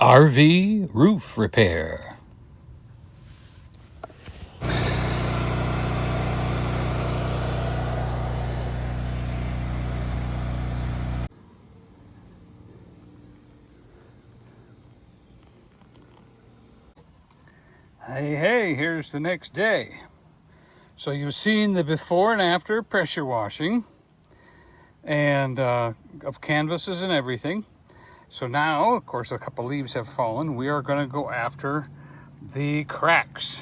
RV roof repair. Hey, here's the next day. So you've seen the before and after pressure washing and of canvases and everything. So now, of course, a couple leaves have fallen. We are going to go after the cracks.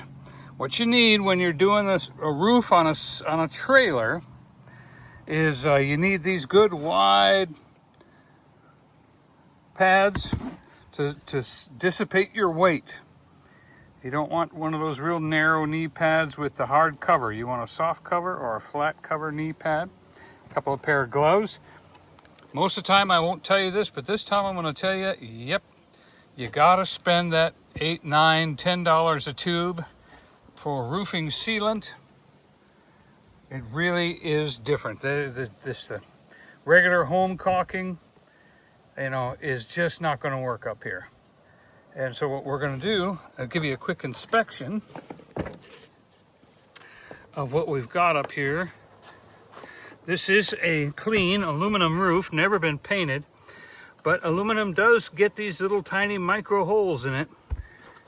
What you need when you're doing a roof on a trailer is you need these good wide pads to dissipate your weight. You don't want one of those real narrow knee pads with the hard cover. You want a soft cover or a flat cover knee pad. A couple of pair of gloves. Most of the time I won't tell you this, but this time I'm going to tell you, yep, you got to spend that $8, $9, $10 a tube for roofing sealant. It really is different. The regular home caulking, is just not going to work up here. And so what we're going to do, I'll give you a quick inspection of what we've got up here. This is a clean aluminum roof, never been painted, but aluminum does get these little tiny micro holes in it.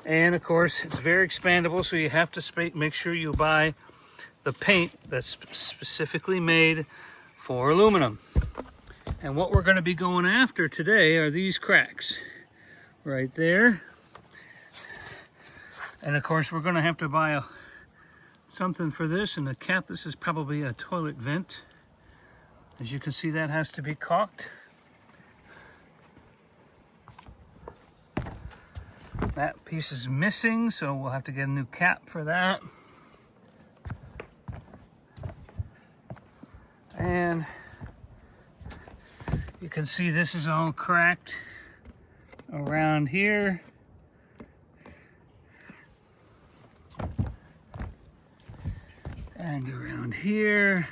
And of course, it's very expandable, so you have to make sure you buy the paint that's specifically made for aluminum. And what we're going to be going after today are these cracks right there. And of course, we're going to have to buy something for this and a cap. This is probably a toilet vent. As you can see, that has to be caulked. That piece is missing, so we'll have to get a new cap for that. And you can see this is all cracked around here. And around here.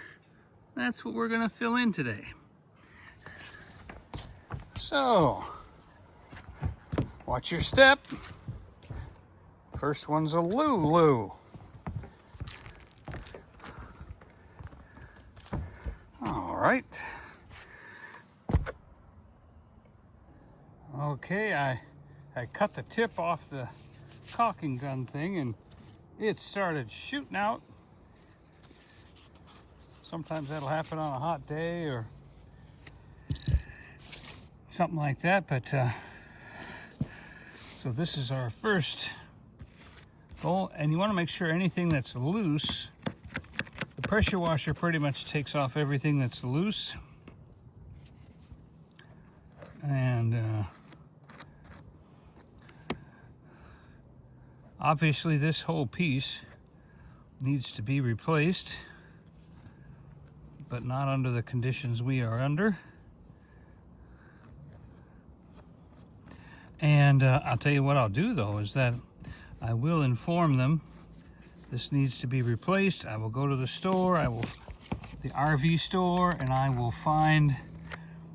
That's what we're going to fill in today. So, watch your step. First one's a Lulu. All right. Okay, I cut the tip off the caulking gun thing and it started shooting out. Sometimes that'll happen on a hot day or something like that, but so this is our first goal, and you want to make sure anything that's loose, the pressure washer pretty much takes off everything that's loose. And obviously this whole piece needs to be replaced, but not under the conditions we are under. And I'll tell you what I'll do though, is that I will inform them this needs to be replaced. I will go to the store, the RV store, and I will find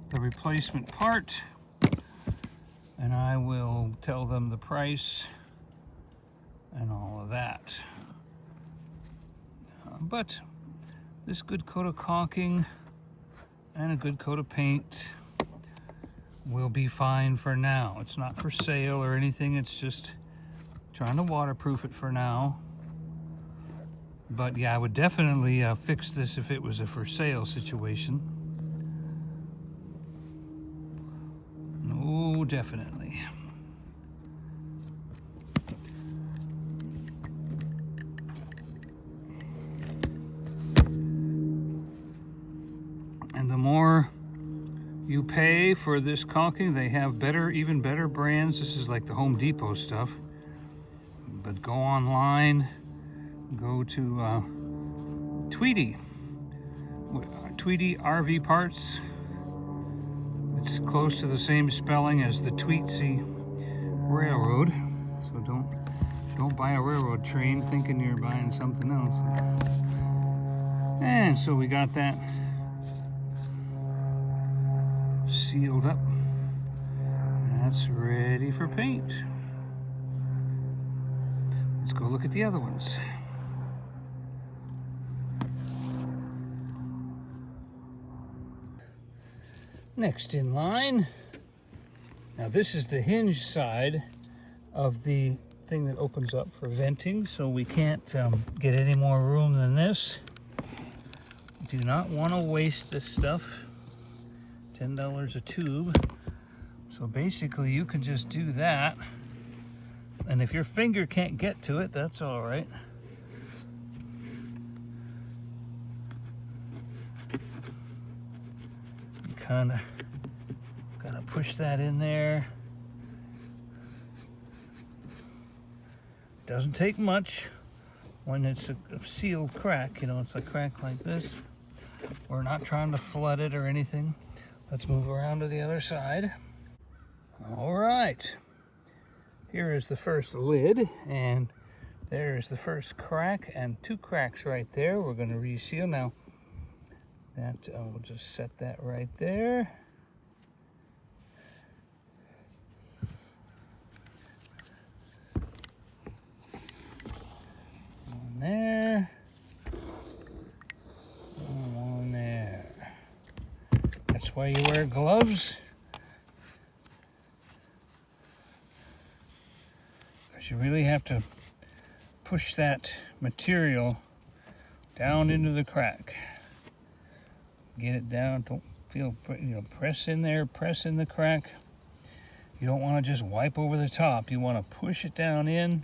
the replacement part, and I will tell them the price and all of that. But this good coat of caulking and a good coat of paint will be fine for now. It's not for sale or anything. It's just trying to waterproof it for now. But yeah, I would definitely fix this if it was a for sale situation. Oh, definitely. And the more you pay for this caulking, they have even better brands. This is like the Home Depot stuff. But go online, go to Tweety RV Parts. It's close to the same spelling as the Tweetsy Railroad. So don't buy a railroad train thinking you're buying something else. And so we got that sealed up. that's ready for paint. Let's go look at the other ones. Next in line, now this is the hinge side of the thing that opens up for venting, so we can't get any more room than this. Do not want to waste this stuff. $10 a tube. So basically you can just do that, and if your finger can't get to it, that's all right. You kind of gotta push that in there. Doesn't take much when it's a sealed crack, you know, it's a crack like this. We're not trying to flood it or anything. Let's move around to the other side. All right, here is the first lid, and there's the first crack, and 2 cracks right there. We're going to reseal now. That we'll just set that right there. One there. One there. That's why you wear gloves. You really have to push that material down into the crack. Get it down. Don't feel, you know, press in there, press in the crack. You don't want to just wipe over the top. You want to push it down in.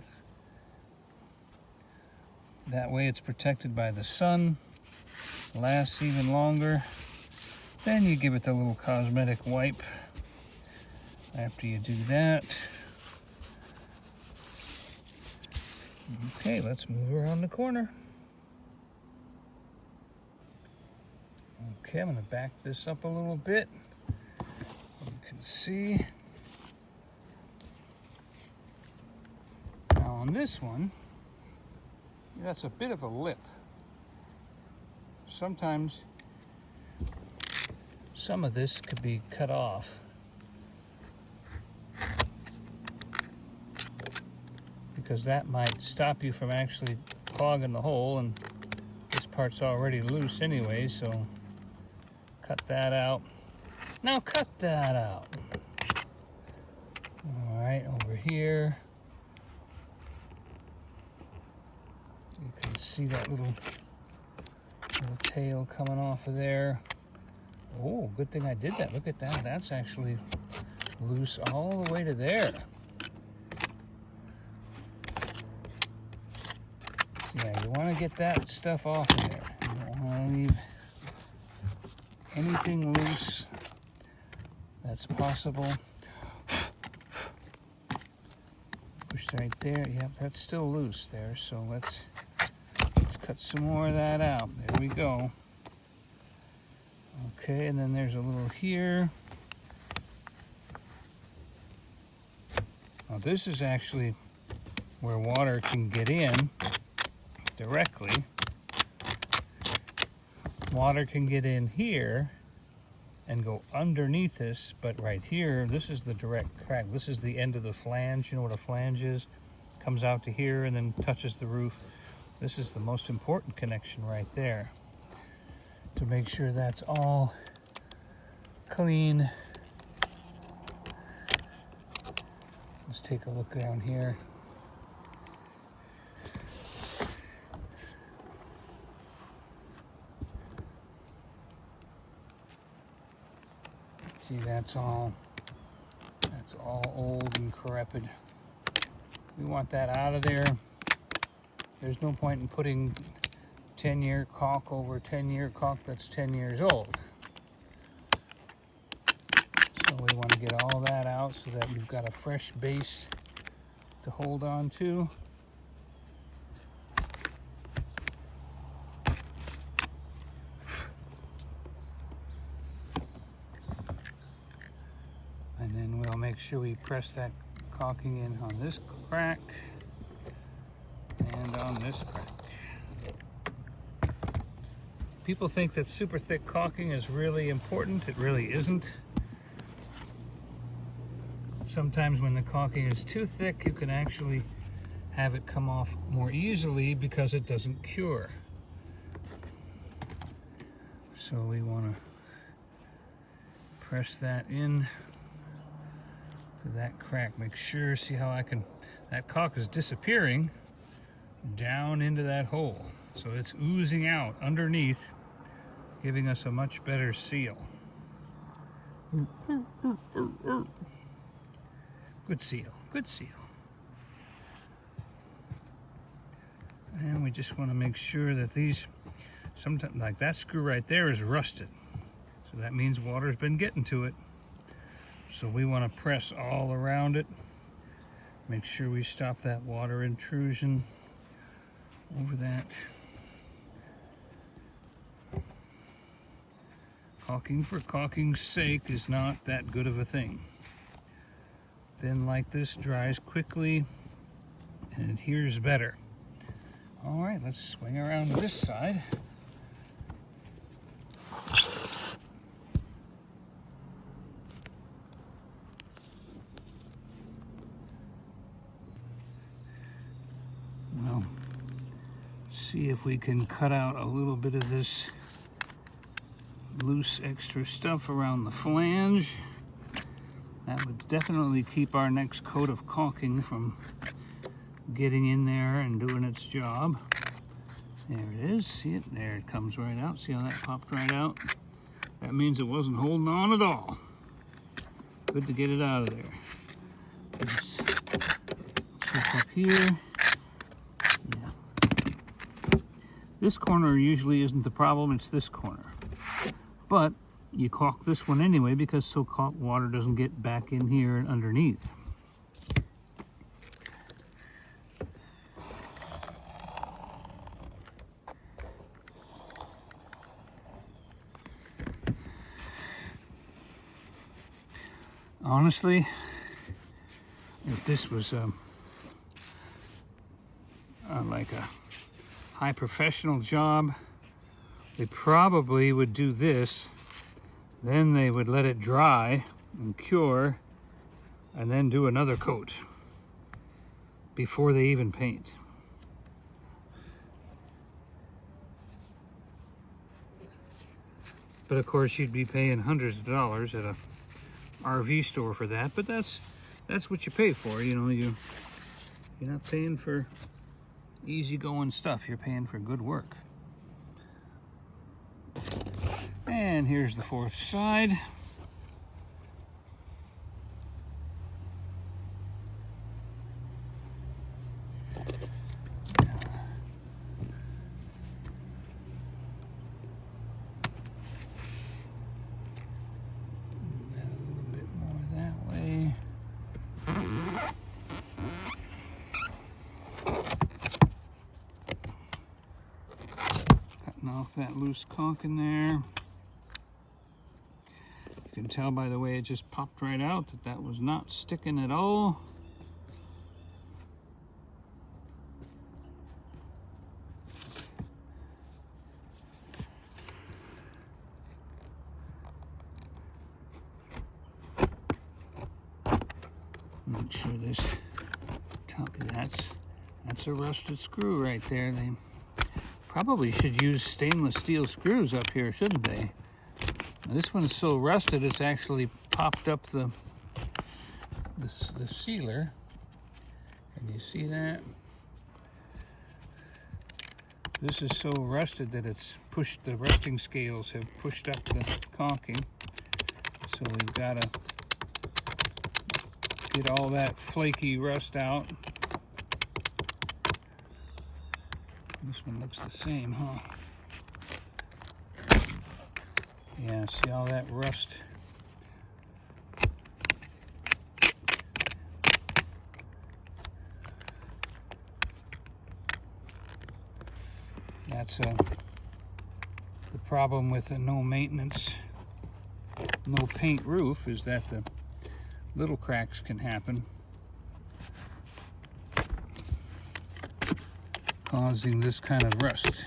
That way it's protected by the sun. Lasts even longer. Then you give it the little cosmetic wipe after you do that. Okay, let's move around the corner. Okay, I'm going to back this up a little bit. You can see. Now on this one, that's a bit of a lip. Sometimes some of this could be cut off. Because that might stop you from actually clogging the hole, and this part's already loose anyway, so cut that out. Now cut that out. All right, over here. You can see that little tail coming off of there. Oh, good thing I did that. Look at that. That's actually loose all the way to there. Yeah, you want to get that stuff off of there. You don't want to leave anything loose that's possible. Push right there. Yep, that's still loose there. So let's cut some more of that out. There we go. Okay, and then there's a little here. Now this is actually where water can get in directly. Water can get in here and go underneath this, but right here, this is the direct crack. This is the end of the flange. You know what a flange is? Comes out to here and then touches the roof. This is the most important connection right there, to make sure that's all clean. Let's take a look down here. See, that's all old and decrepit. We want that out of there. There's no point in putting 10-year caulk over 10-year caulk that's 10 years old. So we want to get all that out so that we've got a fresh base to hold on to. And then we'll make sure we press that caulking in on this crack and on this crack. People think that super thick caulking is really important. It really isn't. Sometimes when the caulking is too thick, you can actually have it come off more easily because it doesn't cure. So we want to press that in to that crack. Make sure, see how that caulk is disappearing down into that hole. So it's oozing out underneath, giving us a much better seal. Good seal, good seal. And we just want to make sure that these, sometimes like that screw right there is rusted. So that means water's been getting to it. So we want to press all around it. Make sure we stop that water intrusion over that. Caulking for caulking's sake is not that good of a thing. Thin like this dries quickly and adheres better. All right, let's swing around this side. Well, see if we can cut out a little bit of this loose extra stuff around the flange. That would definitely keep our next coat of caulking from getting in there and doing its job. There it is, see it? There it comes right out. See how that popped right out? That means it wasn't holding on at all. Good to get it out of there. Just check up here. Yeah. This corner usually isn't the problem, it's this corner. But you caulk this one anyway because so water doesn't get back in here and underneath. Honestly, if this was like a high professional job, they probably would do this, then they would let it dry and cure, and then do another coat before they even paint. But of course you'd be paying hundreds of dollars at a RV store for that, but that's what you pay for, you know. You're not paying for easygoing stuff, you're paying for good work. And here's the fourth side. Off that loose caulk in there. You can tell by the way it just popped right out that was not sticking at all. Make sure this top of that's a rusted screw right there. They probably should use stainless steel screws up here, shouldn't they? Now, this one's so rusted it's actually popped up the sealer. Can you see that? This is so rusted that it's pushed, the rusting scales have pushed up the caulking. So we've got to get all that flaky rust out. This one looks the same, huh? Yeah, see all that rust? That's the problem with a no maintenance, no paint roof, is that the little cracks can happen, causing this kind of rust.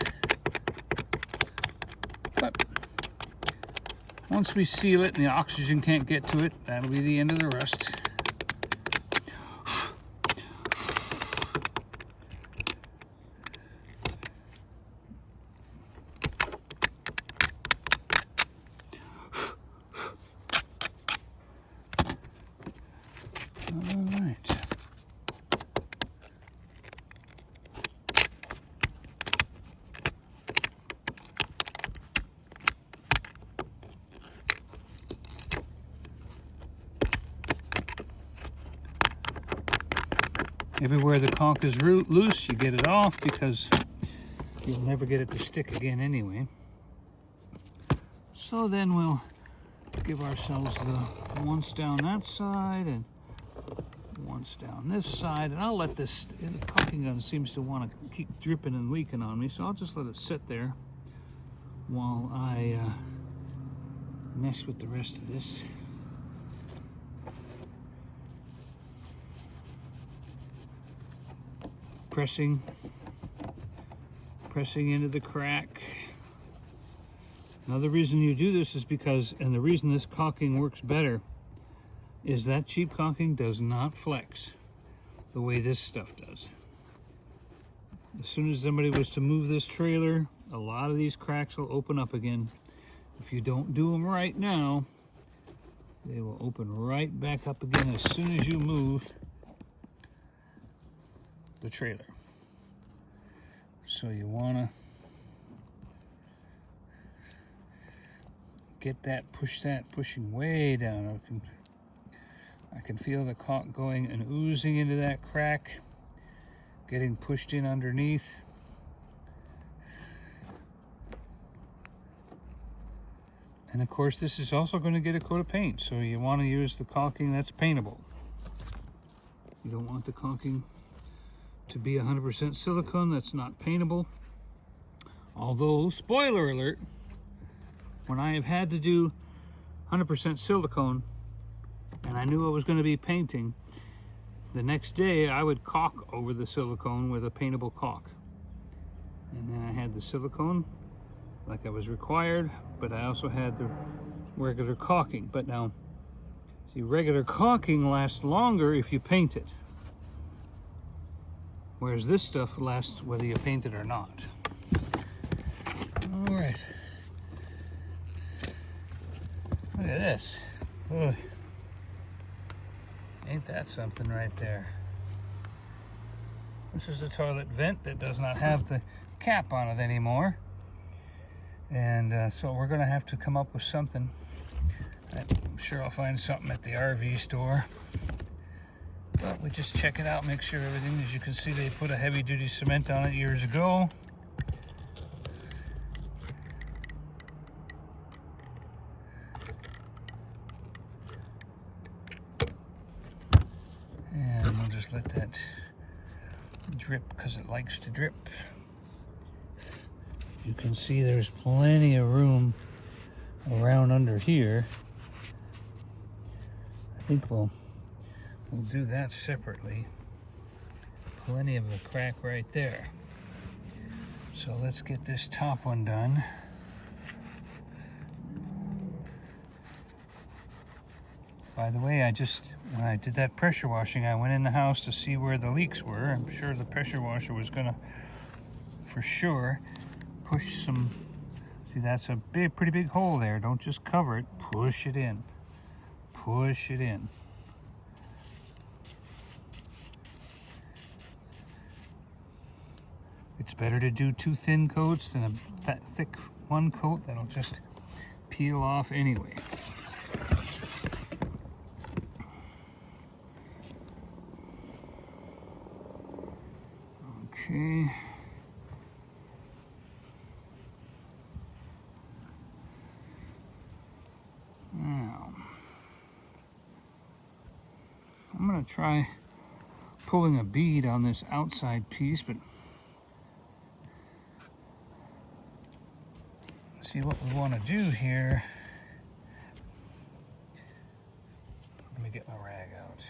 But once we seal it and the oxygen can't get to it, that'll be the end of the rust. Everywhere the caulk is loose, you get it off because you'll never get it to stick again anyway. So then we'll give ourselves the once down that side and once down this side, and I'll let this, the caulking gun seems to want to keep dripping and leaking on me, so I'll just let it sit there while I mess with the rest of this. Pressing into the crack. Another reason you do this is because, and the reason this caulking works better, is that cheap caulking does not flex the way this stuff does. As soon as somebody was to move this trailer, a lot of these cracks will open up again. If you don't do them right now, they will open right back up again as soon as you move the trailer. So you want to get that, pushing way down. I can feel the caulk going and oozing into that crack, getting pushed in underneath. And of course, this is also going to get a coat of paint, so you want to use the caulking that's paintable. You don't want the caulking to be 100% silicone that's not paintable. Although, spoiler alert, when I have had to do 100% silicone and I knew I was going to be painting, the next day I would caulk over the silicone with a paintable caulk. And then I had the silicone like I was required, but I also had the regular caulking. But now, see, regular caulking lasts longer if you paint it, whereas this stuff lasts whether you paint it or not. All right. Look at this. Ugh. Ain't that something right there? This is a toilet vent that does not have the cap on it anymore. And so we're gonna have to come up with something. I'm sure I'll find something at the RV store. But we just check it out, make sure everything, as you can see, they put a heavy duty cement on it years ago. And we'll just let that drip because it likes to drip. You can see there's plenty of room around under here. I think we'll do that separately. Plenty of a crack right there. So let's get this top one done. By the way, when I did that pressure washing, I went in the house to see where the leaks were. I'm sure the pressure washer was gonna, for sure, push some. See, that's a pretty big hole there. Don't just cover it, push it in. Push it in. It's better to do 2 thin coats than a thick 1 coat that'll just peel off anyway. Okay. Now, I'm going to try pulling a bead on this outside piece, but see what we want to do here. Let me get my rag out.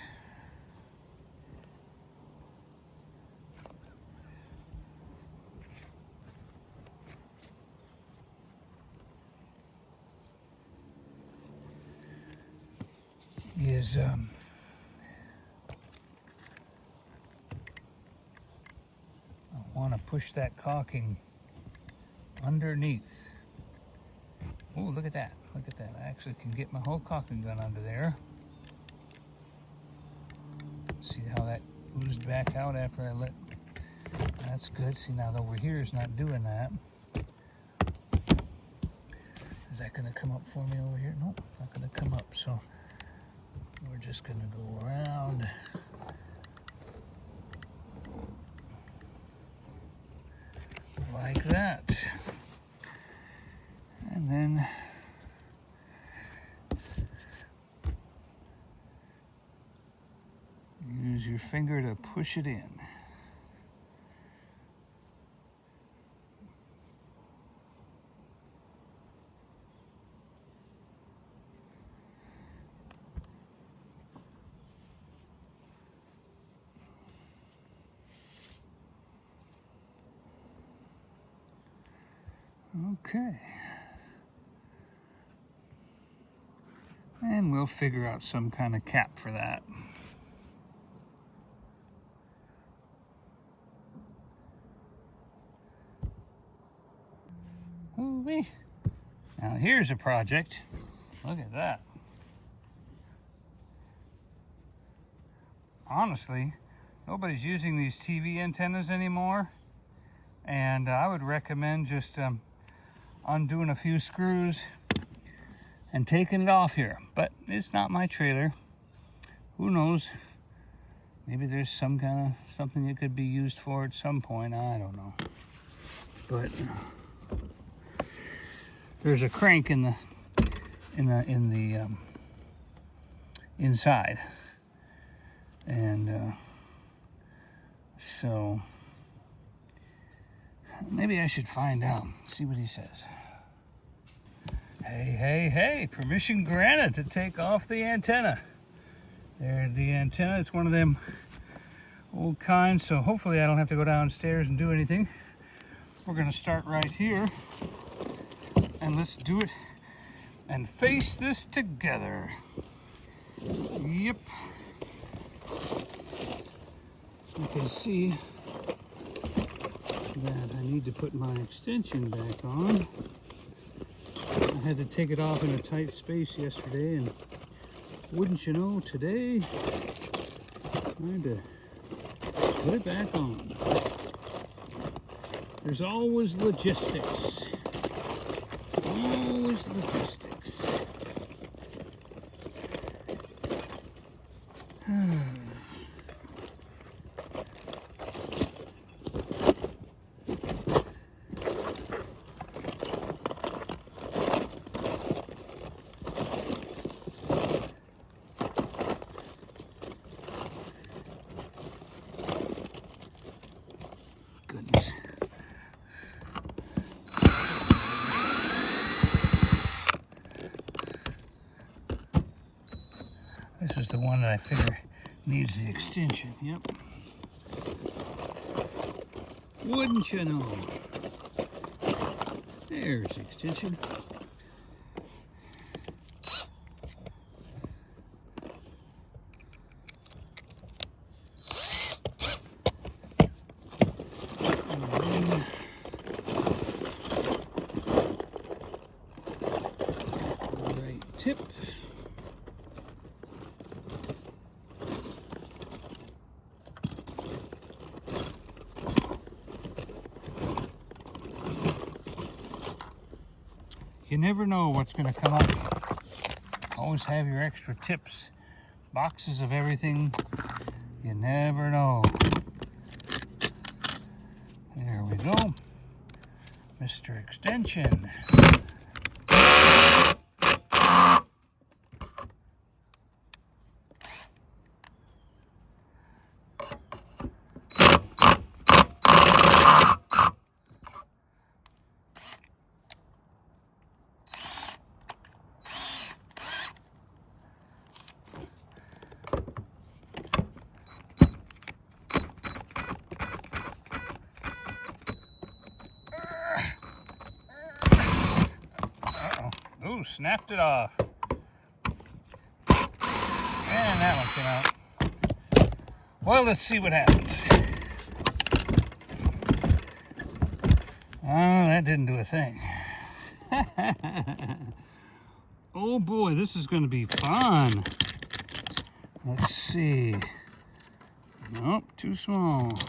I want to push that caulking underneath. Oh, look at that. Look at that. I actually can get my whole caulking gun under there. See how that oozed back out after I let... That's good. See, now over here is not doing that. Is that going to come up for me over here? Nope, not going to come up. So we're just going to go around Use your finger to push it in. Okay. And we'll figure out some kind of cap for that. Ooh-wee. Now here's a project. Look at that. Honestly, nobody's using these TV antennas anymore, and I would recommend just undoing a few screws and taking it off here. But it's not my trailer. Who knows? Maybe there's some kind of something it could be used for at some point. I don't know. But there's a crank in the inside, and so maybe I should find out. See what he says. Hey, permission granted to take off the antenna. There's the antenna. It's one of them old kinds, so hopefully I don't have to go downstairs and do anything. We're gonna start right here, and let's do it and face this together. Yep. You can see that I need to put my extension back on. I had to take it off in a tight space yesterday, and wouldn't you know, today I had to put it back on. There's always logistics. Always logistics. Goodness. This is the one that I figure needs the extension. Yep. Wouldn't you know? There's the extension. Tip. You never know what's going to come up. Always have your extra tips, boxes of everything. You never know. There we go. Mr. Extension. Ooh, snapped it off. And that one came out. Well, let's see what happens. Oh, that didn't do a thing. Oh boy, this is going to be fun. Let's see. Nope, too small.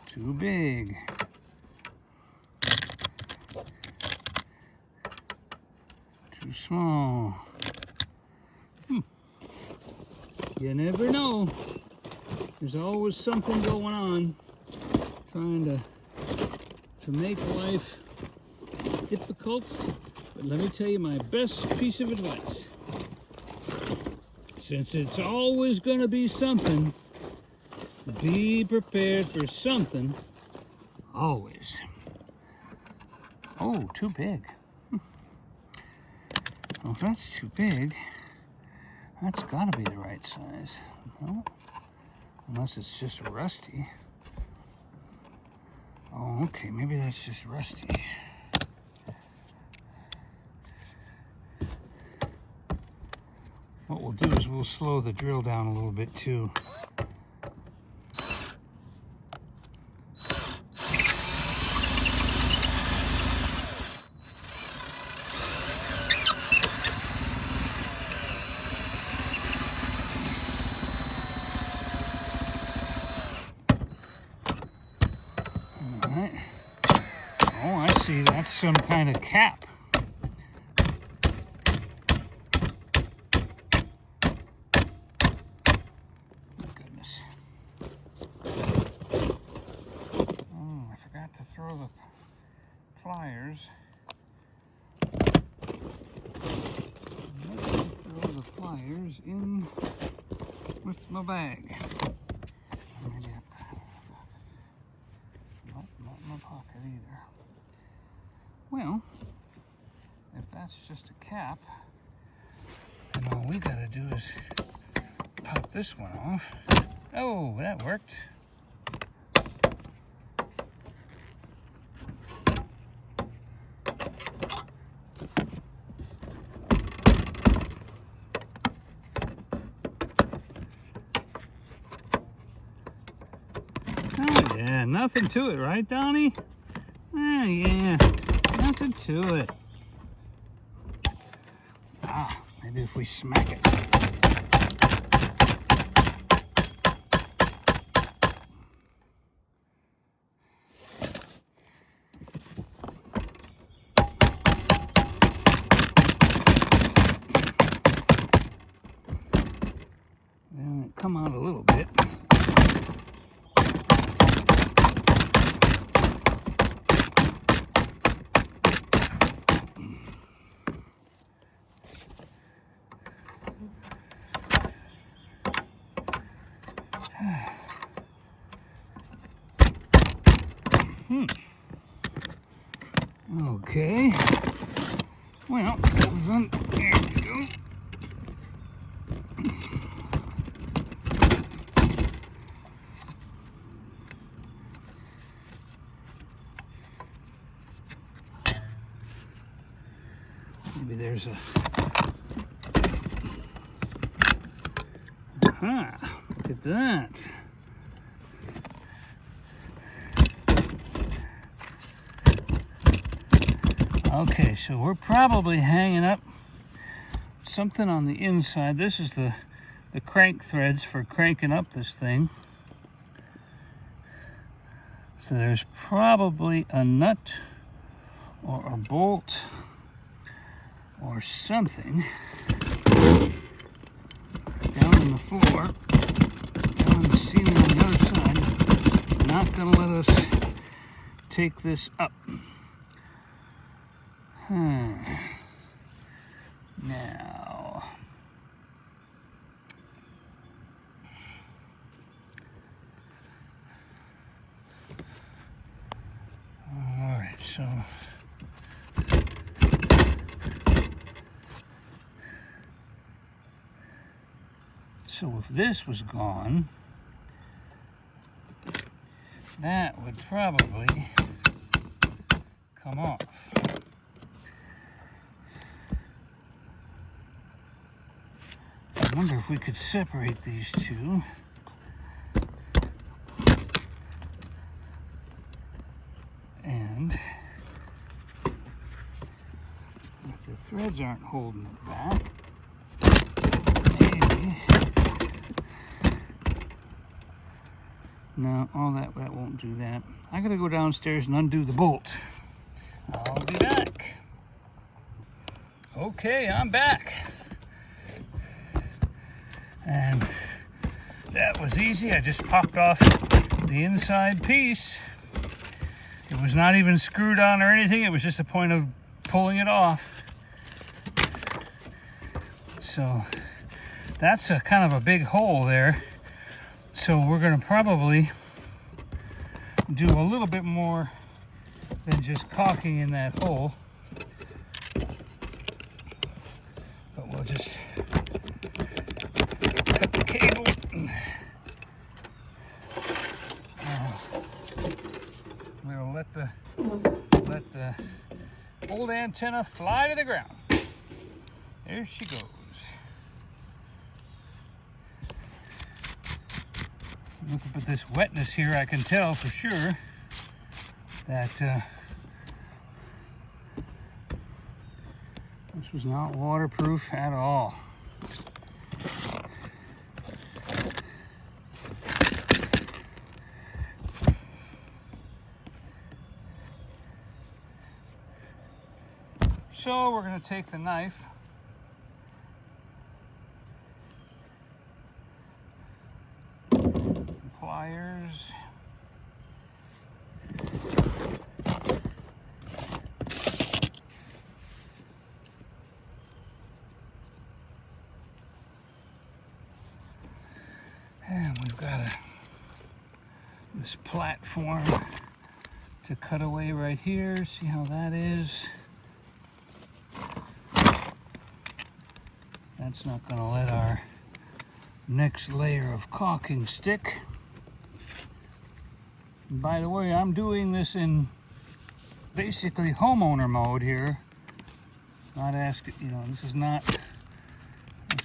Too big. Too small. You never know. There's always something going on trying to make life difficult. But let me tell you my best piece of advice. since it's always going to be something, be prepared for something, always. Oh, too big. Well, if that's too big, that's got to be the right size. No, unless it's just rusty. Oh, okay, maybe that's just rusty. What we'll do is we'll slow the drill down a little bit too. Alright. Oh, I see, that's some kind of cap. Throw the pliers. Let's throw the pliers in with my bag. Maybe nope, not in my pocket either. Well, if that's just a cap, then all we gotta do is pop this one off. Oh, that worked. Oh, yeah, nothing to it, right, Donnie? Yeah, nothing to it. Ah, maybe if we smack it. Then it come out a little bit. Okay. Well, that was on. There we go. Maybe there's a. Aha! Look at that. Okay, so we're probably hanging up something on the inside. This is the crank threads for cranking up this thing. So there's probably a nut or a bolt or something down on the floor, down on the ceiling on the other side. Not gonna let us take this up. Now, all right, so if this was gone, that would probably come off. I wonder if we could separate these two. And if the threads aren't holding it back, maybe. No, all that won't do that. I gotta go downstairs and undo the bolt. I'll be back. Okay, I'm back. And that was easy. I just popped off the inside piece. It was not even screwed on or anything. It was just a point of pulling it off. So That's a kind of a big hole there. So we're going to probably do a little bit more than just caulking in that hole. But we'll just cut the cable. We'll let the old antenna fly to the ground. There she goes. Looking at this wetness here, I can tell for sure that this was not waterproof at all. So we're going to take the knife and pliers. And we've got this platform to cut away right here. See how that is? That's not going to let our next layer of caulking stick. And by the way, I'm doing this in basically homeowner mode here. Not asking, you know, this is not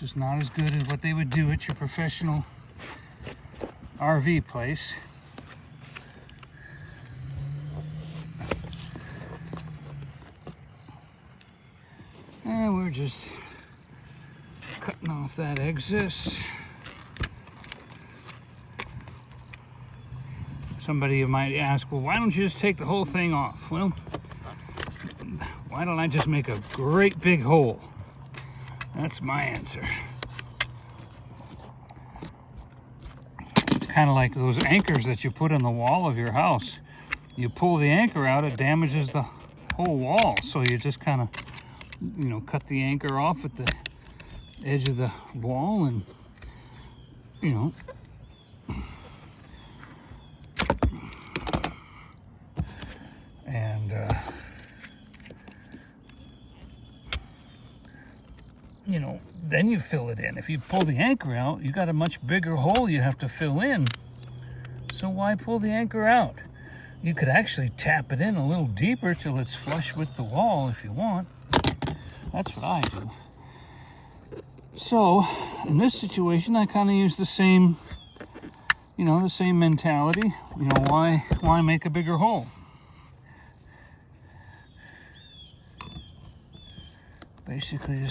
as good as what they would do at your professional RV place. And we're just cutting off that excess. Somebody might ask, well, why don't you just take the whole thing off? Well, why don't I just make a great big hole? That's my answer. It's kind of like those anchors that you put on the wall of your house. You pull the anchor out, it damages the whole wall. So you just kind of, you know, cut the anchor off at the edge of the wall and, you know, and you know, then you fill it in. If you pull the anchor out, you got a much bigger hole you have to fill in. So why pull the anchor out? You could actually tap it in a little deeper till it's flush with the wall if you want. That's what I do. So, in this situation, I kind of use the same, you know, the same mentality. You know, why make a bigger hole? Basically the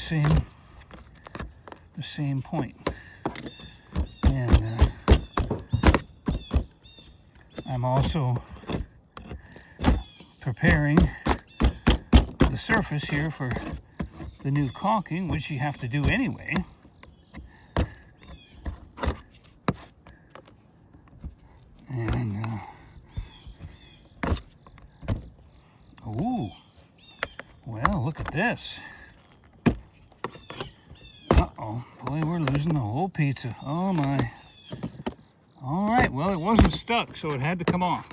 same point. And I'm also preparing the surface here for the new caulking, which you have to do anyway. And ooh, well, look at this. Uh-oh, boy, we're losing the whole pizza. Oh my. All right, well, it wasn't stuck, so it had to come off.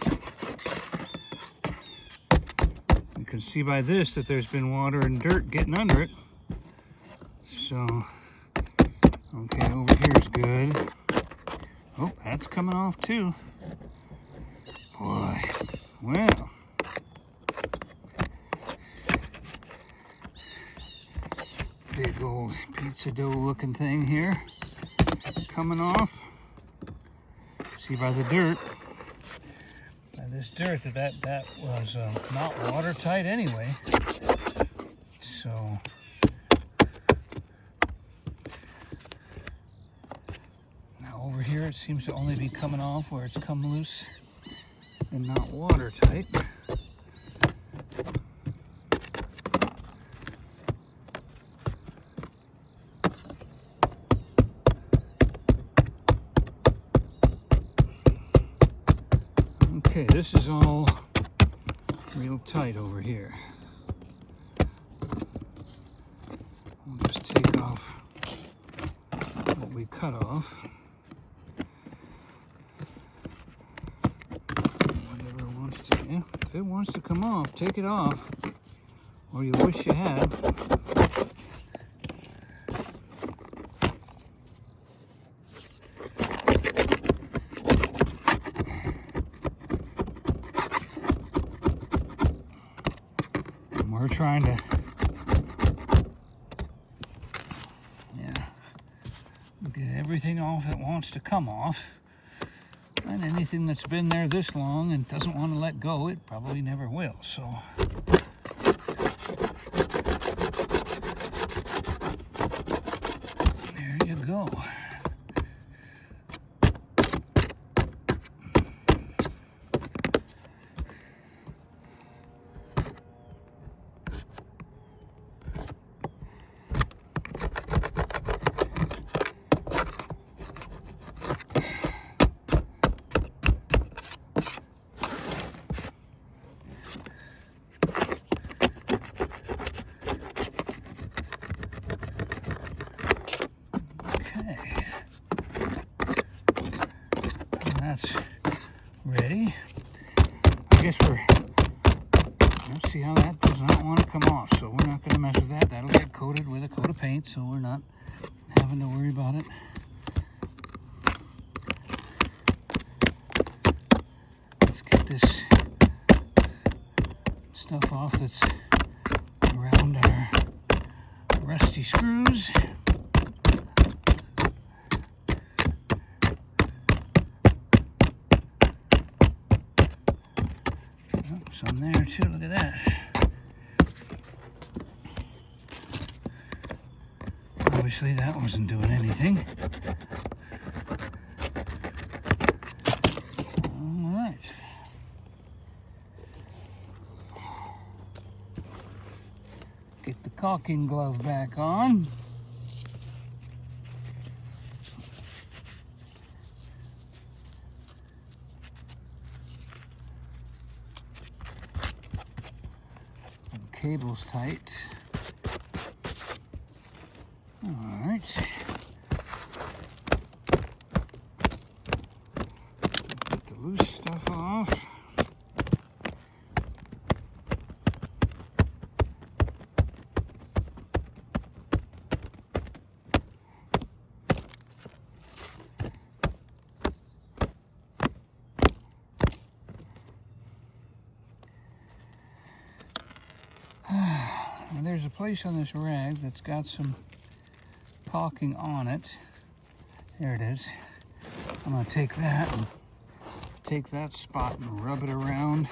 You can see by this that there's been water and dirt getting under it. So, okay, over here is good. Oh, that's coming off too. Boy, well. Big old pizza dough looking thing here coming off. See by the dirt, by this dirt, that was not watertight anyway. So now over here it seems to only be coming off where it's come loose and not watertight. Okay, this is all real tight over here. We'll just take off the we cut off. Whatever it wants to, yeah, if it wants to come off, take it off, or you wish you had. And we're trying to, get everything off that wants to come off, and anything that's been there this long and doesn't want to let go, it probably never will. So there you go. That's ready. I guess let's see how that does not want to come off, so we're not going to mess with that. That'll get coated with a coat of paint, so we're not having to worry about it. Let's get this stuff off that's around our rusty screws. Some there too, look at that. Obviously that wasn't doing anything. All right. Get the caulking glove back on. Cable's tight. All right. Get the loose stuff off. And there's a place on this rag that's got some caulking on it. There it is. I'm going to take that and take that spot and rub it around.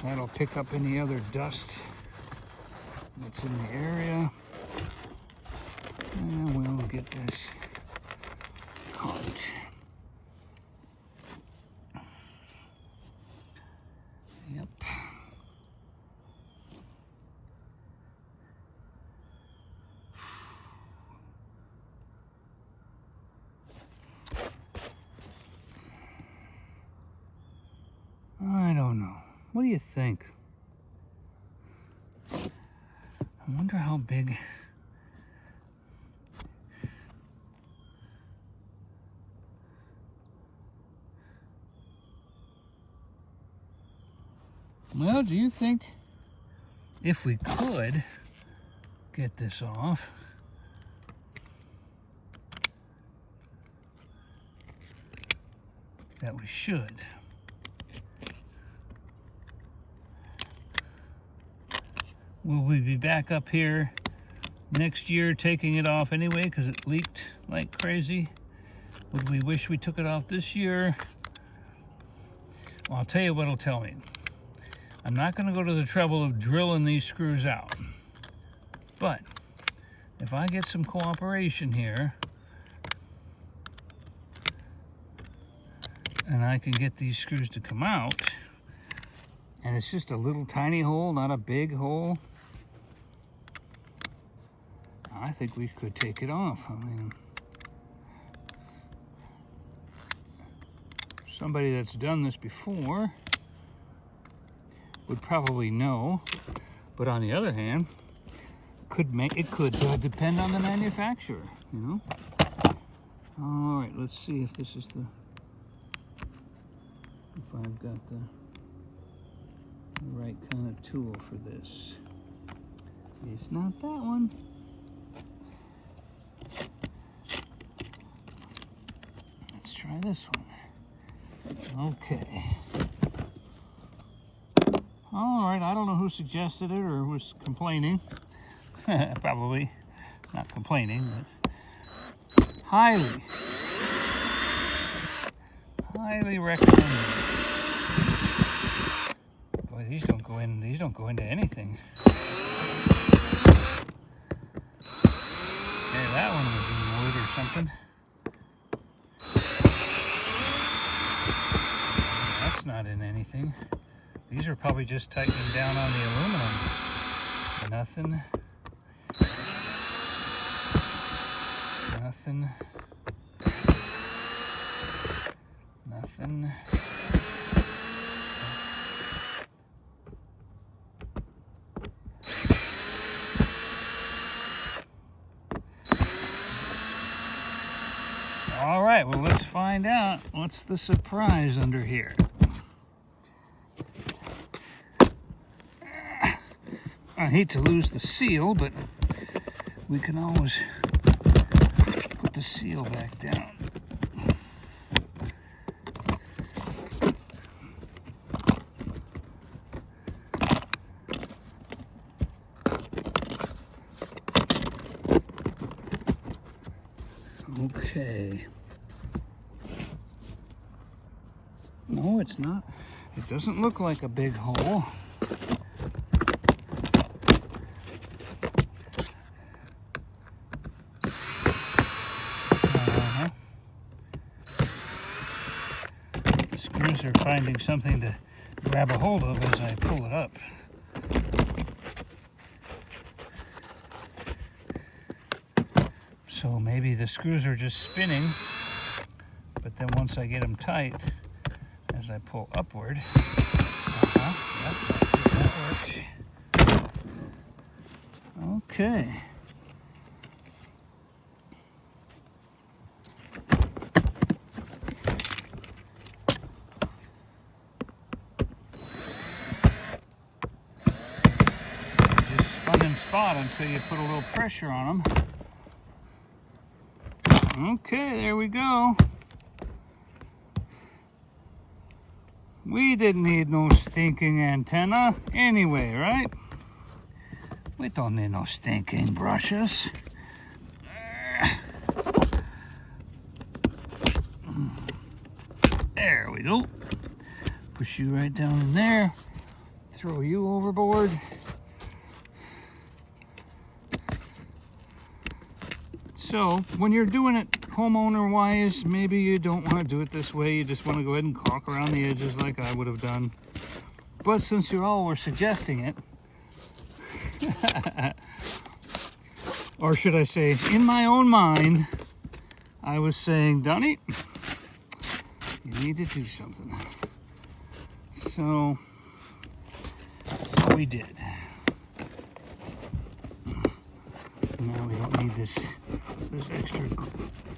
That'll pick up any other dust that's in the area. And we'll get this caulked. Yep. I don't know. What do you think? I wonder how big. Well, do you think if we could get this off, that we should? Will we be back up here next year taking it off anyway because it leaked like crazy? Would we wish we took it off this year? Well, I'll tell you what'll tell me. I'm not going to go to the trouble of drilling these screws out. But if I get some cooperation here and I can get these screws to come out, and it's just a little tiny hole, not a big hole, I think we could take it off. I mean, somebody that's done this before would probably know, but on the other hand, it could depend on the manufacturer, you know. All right, let's see if this is if I've got the right kind of tool for this. It's not that one. Let's try this one. Okay. All right, I don't know who suggested it or was complaining. Probably not complaining, but highly recommended. Boy, these don't go into anything. Okay, that one was in wood or something. That's not in anything. These are probably just tightening down on the aluminum. Nothing. Nothing. Nothing. All right, well, let's find out what's the surprise under here. I hate to lose the seal, but we can always put the seal back down. Okay. No, it's not. It doesn't look like a big hole. The screws are finding something to grab a hold of as I pull it up. So maybe the screws are just spinning, but then once I get them tight, as I pull upward, yep, that works. Okay. Just spun and spot until you put a little pressure on them. Okay, there we go. We didn't need no stinking antenna anyway, right? We don't need no stinking brushes. There we go. Push you right down in there. Throw you overboard. So when you're doing it homeowner wise, maybe you don't want to do it this way. You just want to go ahead and caulk around the edges like I would have done. But since you all were suggesting it, or should I say, in my own mind, I was saying, Donnie, you need to do something. So we did. Now we don't need this extra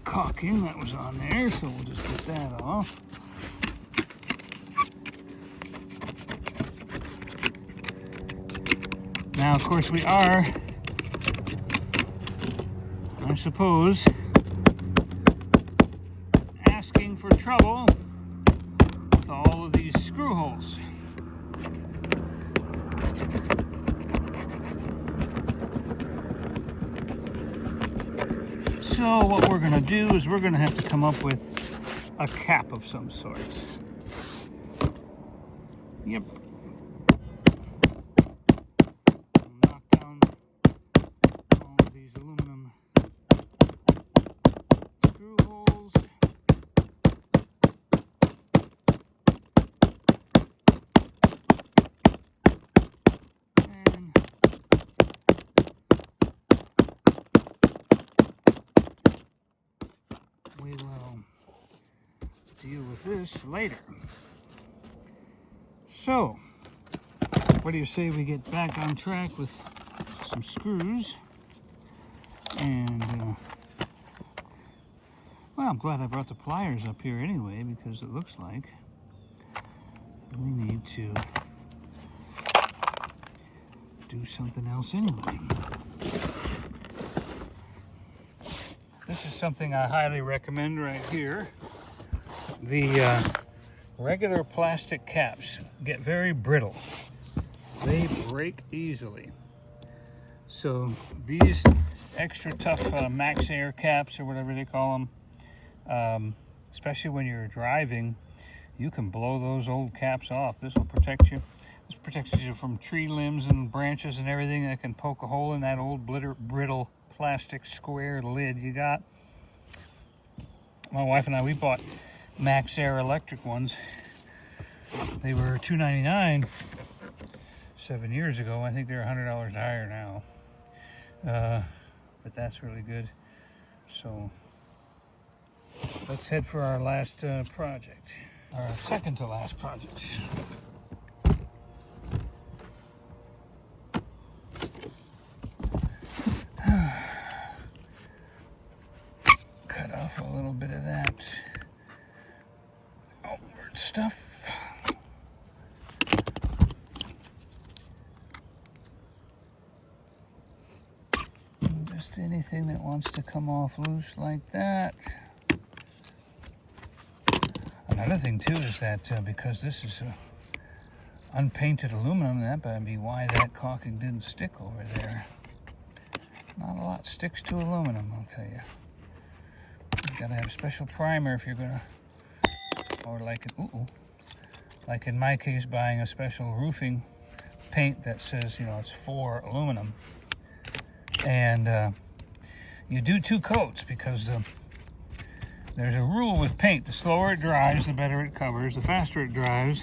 caulking that was on there, so we'll just get that off. Now, of course, we are, I suppose, asking for trouble with all of these screw holes. So what we're going to do is we're going to have to come up with a cap of some sort. Yep. Knock down all of these aluminum screw holes. And we will deal with this later. So, what do you say we get back on track with some screws and Well, I'm glad I brought the pliers up here anyway, because it looks like we need to do something else anyway. This is something I highly recommend right here. The regular plastic caps get very brittle. They break easily. So these extra tough Max Air caps, or whatever they call them, especially when you're driving, you can blow those old caps off. This will protect you. This protects you from tree limbs and branches and everything that can poke a hole in that old brittle plastic square lid you got. My wife and I, we bought Max Air electric ones. They were $2.99 7 years ago. I think they're $100 higher now. But that's really good. So let's head for our last project, our second to last project. Cut off a little bit of that outward stuff. Just anything that wants to come off loose like that. Another thing too is that because this is unpainted aluminum, that might be why that caulking didn't stick over there. Not a lot sticks to aluminum, I'll tell you. You gotta have a special primer if you're gonna, or like in my case, buying a special roofing paint that says, you know, it's for aluminum. And you do 2 coats because there's a rule with paint. The slower it dries, the better it covers. The faster it dries,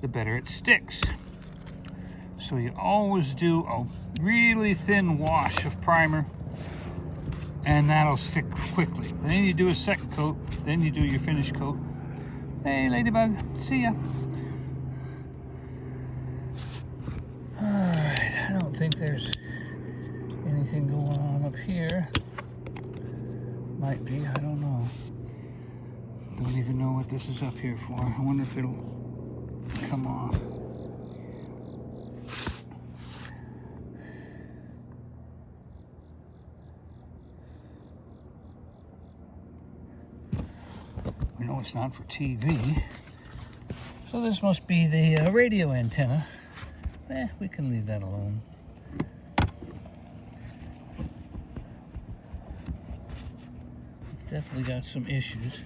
the better it sticks. So you always do a really thin wash of primer, and that'll stick quickly. Then you do a second coat, then you do your finish coat. Hey, ladybug, see ya. All right, I don't think there's anything going on up here. Might be, I don't know. Don't even know what this is up here for. I wonder if it'll come off. We know it's not for TV. So this must be the radio antenna. We can leave that alone. Definitely got some issues.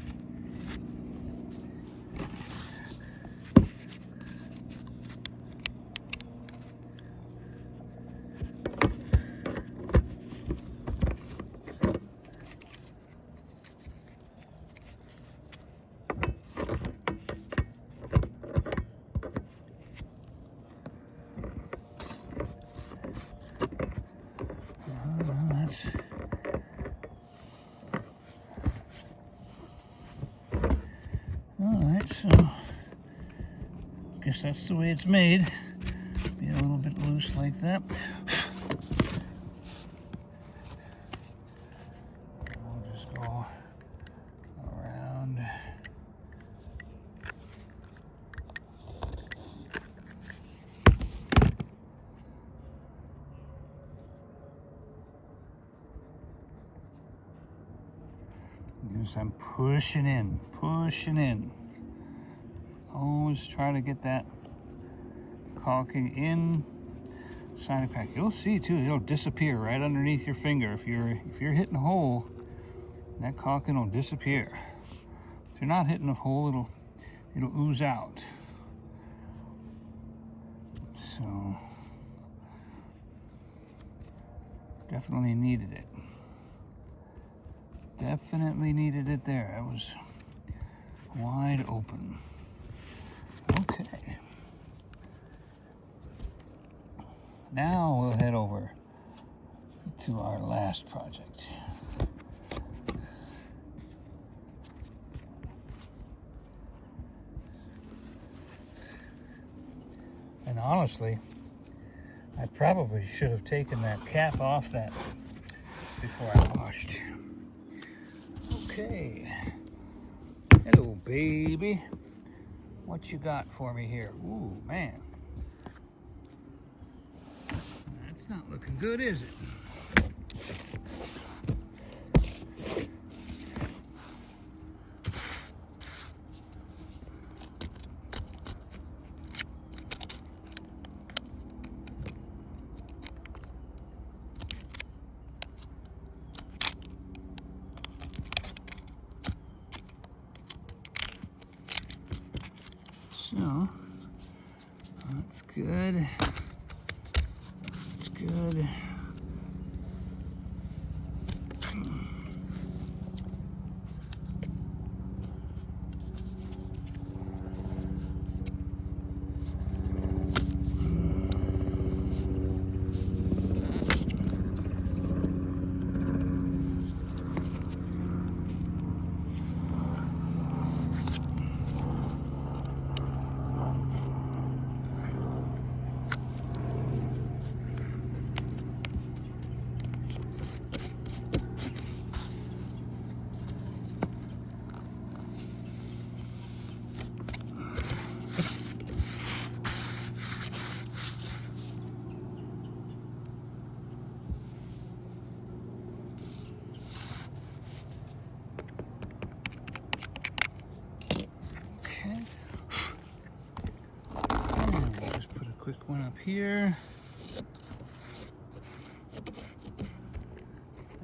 So, guess that's the way it's made. Be a little bit loose like that. We'll just go around. Yes, I'm pushing in, pushing in. Always try to get that caulking in side of crack. You'll see too, it'll disappear right underneath your finger. If you're hitting a hole, that caulking will disappear. If you're not hitting a hole, it'll ooze out. So definitely needed it. Definitely needed it there. It was wide open. Okay. Now we'll head over to our last project. And honestly, I probably should have taken that cap off that before I washed. Okay. Hello, baby. What you got for me here? Ooh, man. That's not looking good, is it? So, that's good. That's good. Just put a quick one up here.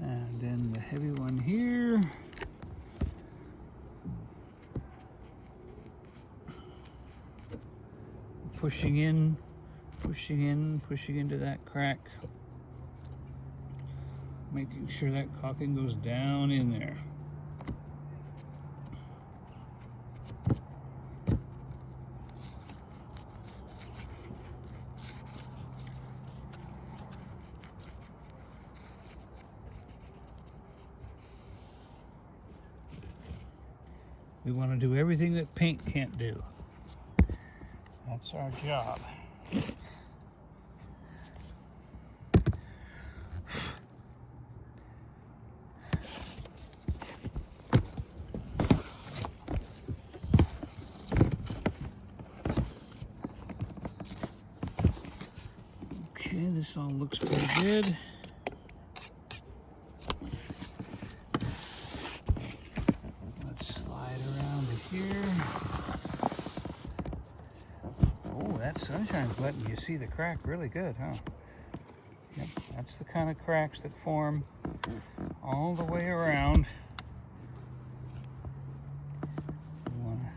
And then the heavy one here. Pushing into that crack. Making sure that caulking goes down in there. We want to do everything that paint can't do. That's our job. Okay, this all looks pretty good. Here. Oh, that sunshine's letting you see the crack really good, huh? Yep, that's the kind of cracks that form all the way around. You want to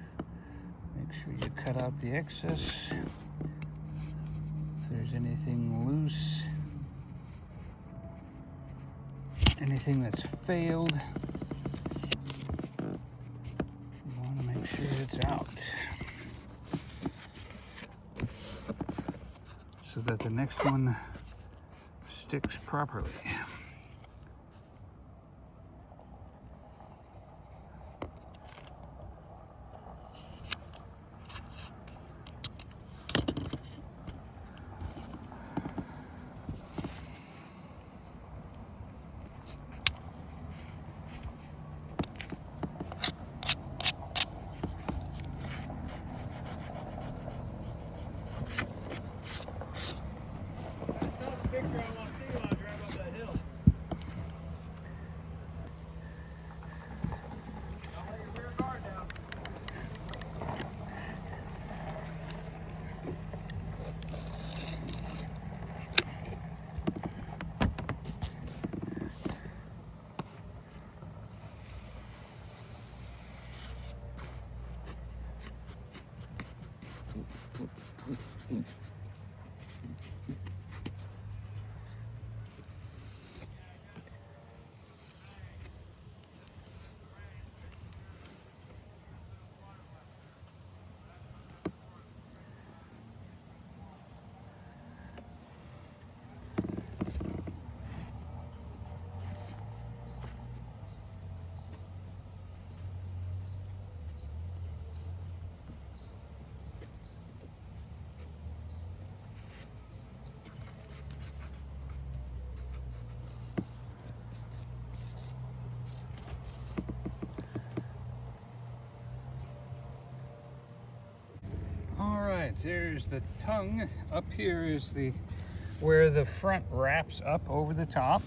make sure you cut out the excess. If there's anything loose, anything that's failed, it's out so that the next one sticks properly. Picture I want to see when I drive up that hill. there's the tongue. Up here is where the front wraps up over the top.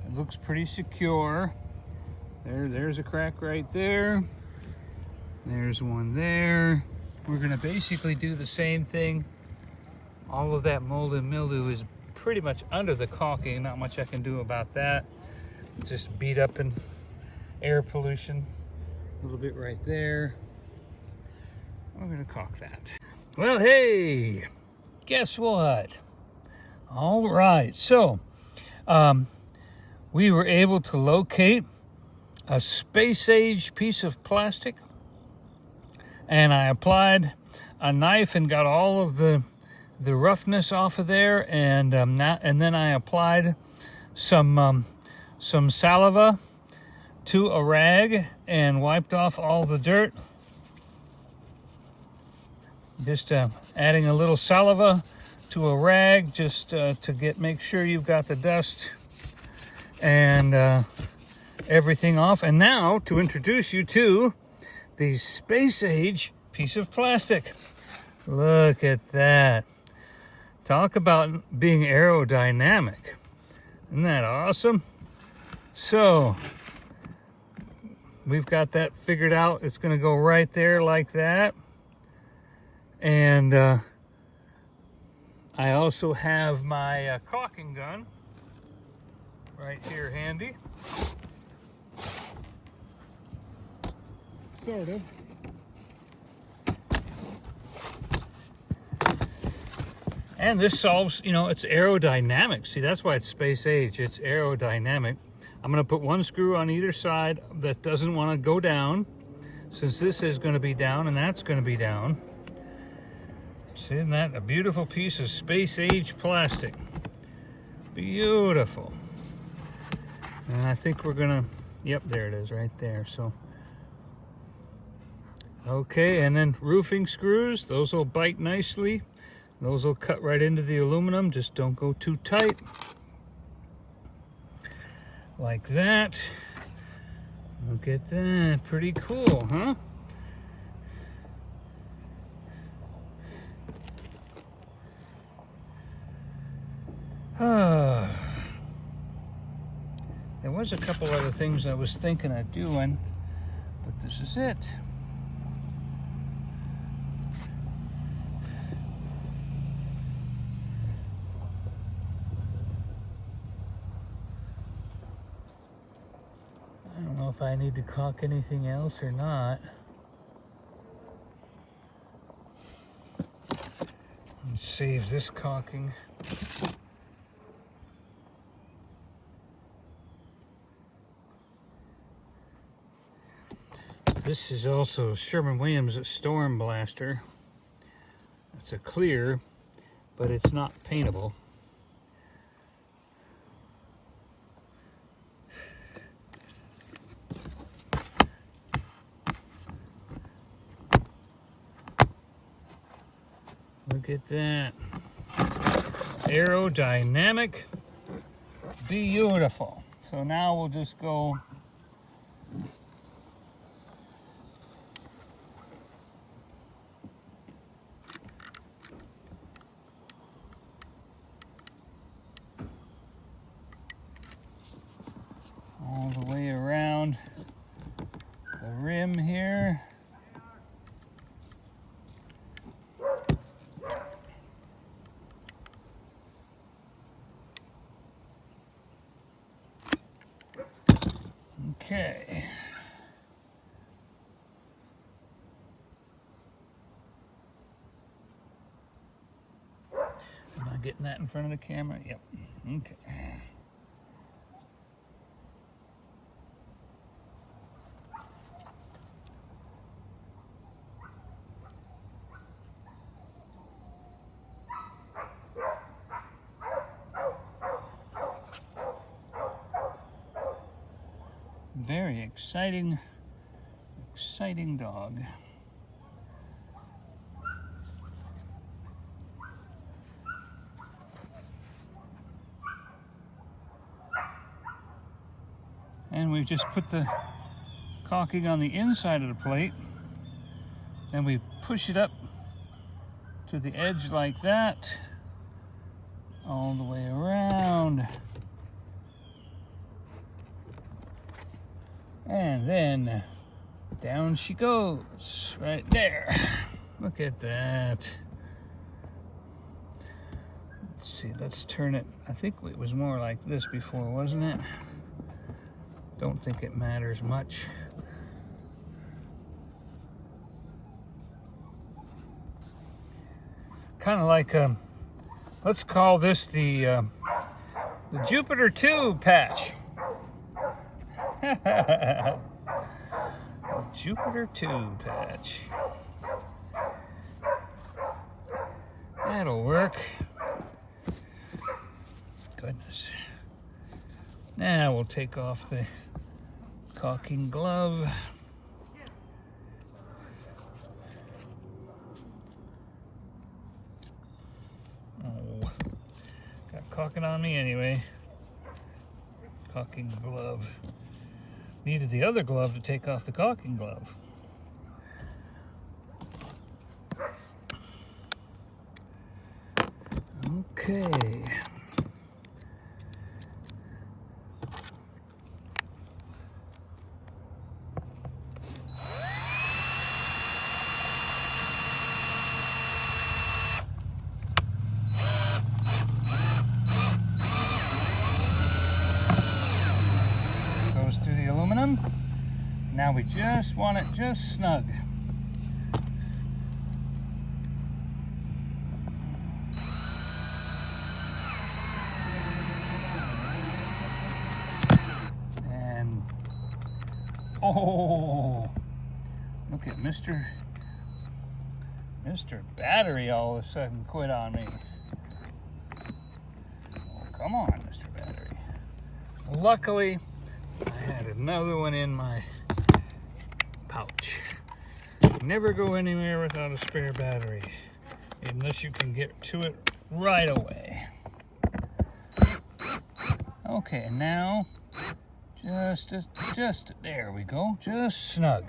It looks pretty secure. There's a crack right there. There's one there. We're gonna basically do the same thing. All of that mold and mildew is pretty much under the caulking. Not much I can do about that. Just beat up and air pollution. A little bit right there. We're gonna caulk that. Well, hey, guess what? All right, so we were able to locate a space-age piece of plastic, and I applied a knife and got all of the roughness off of there, and then I applied some saliva to a rag and wiped off all the dirt. Just adding a little saliva to a rag just to make sure you've got the dust and everything off. And now to introduce you to the space age piece of plastic. Look at that. Talk about being aerodynamic. Isn't that awesome? So we've got that figured out. It's going to go right there like that. And I also have my caulking gun right here handy. Sort of. And this solves, it's aerodynamic. See, that's why it's space age. It's aerodynamic. I'm going to put one screw on either side that doesn't want to go down, since this is going to be down and that's going to be down. See, isn't that a beautiful piece of space age plastic? Beautiful. And I think we're going to, yep, there it is right there. So, okay, and then roofing screws, those will bite nicely. Those will cut right into the aluminum, just don't go too tight. Like that. Look at that, pretty cool, huh? There was a couple other things I was thinking of doing, but this is it. I don't know if I need to caulk anything else or not. Let's save this caulking. This is also Sherwin-Williams Storm Blaster. It's a clear, but it's not paintable. Look at that. Aerodynamic. Beautiful. So now we'll just go all the way around the rim here. Okay. Am I getting that in front of the camera? Yep. Okay. Very exciting dog. And we've just put the caulking on the inside of the plate. Then we push it up to the edge like that, all the way around. And then down she goes, right there. Look at that. Let's see, let's turn it. I think it was more like this before, wasn't it? Don't think it matters much. Kind of like, let's call this the Jupiter 2 patch. Jupiter 2 patch. That'll work. Goodness. Now we'll take off the caulking glove. Oh, got caulking on me anyway. Caulking glove. Needed the other glove to take off the caulking glove. Okay. Goes through the aluminum. Now we just want it just snug. Oh, look at Mr. Battery all of a sudden quit on me. Oh, come on, Mr. Battery. Luckily, I had another one in my pouch. Never go anywhere without a spare battery, unless you can get to it right away. Okay, now just there we go. Just snug.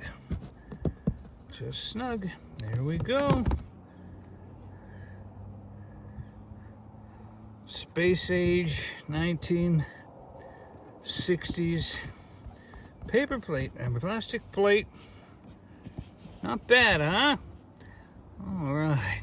Just snug. There we go. Space age 1960s paper plate and plastic plate. Not bad, huh? All right.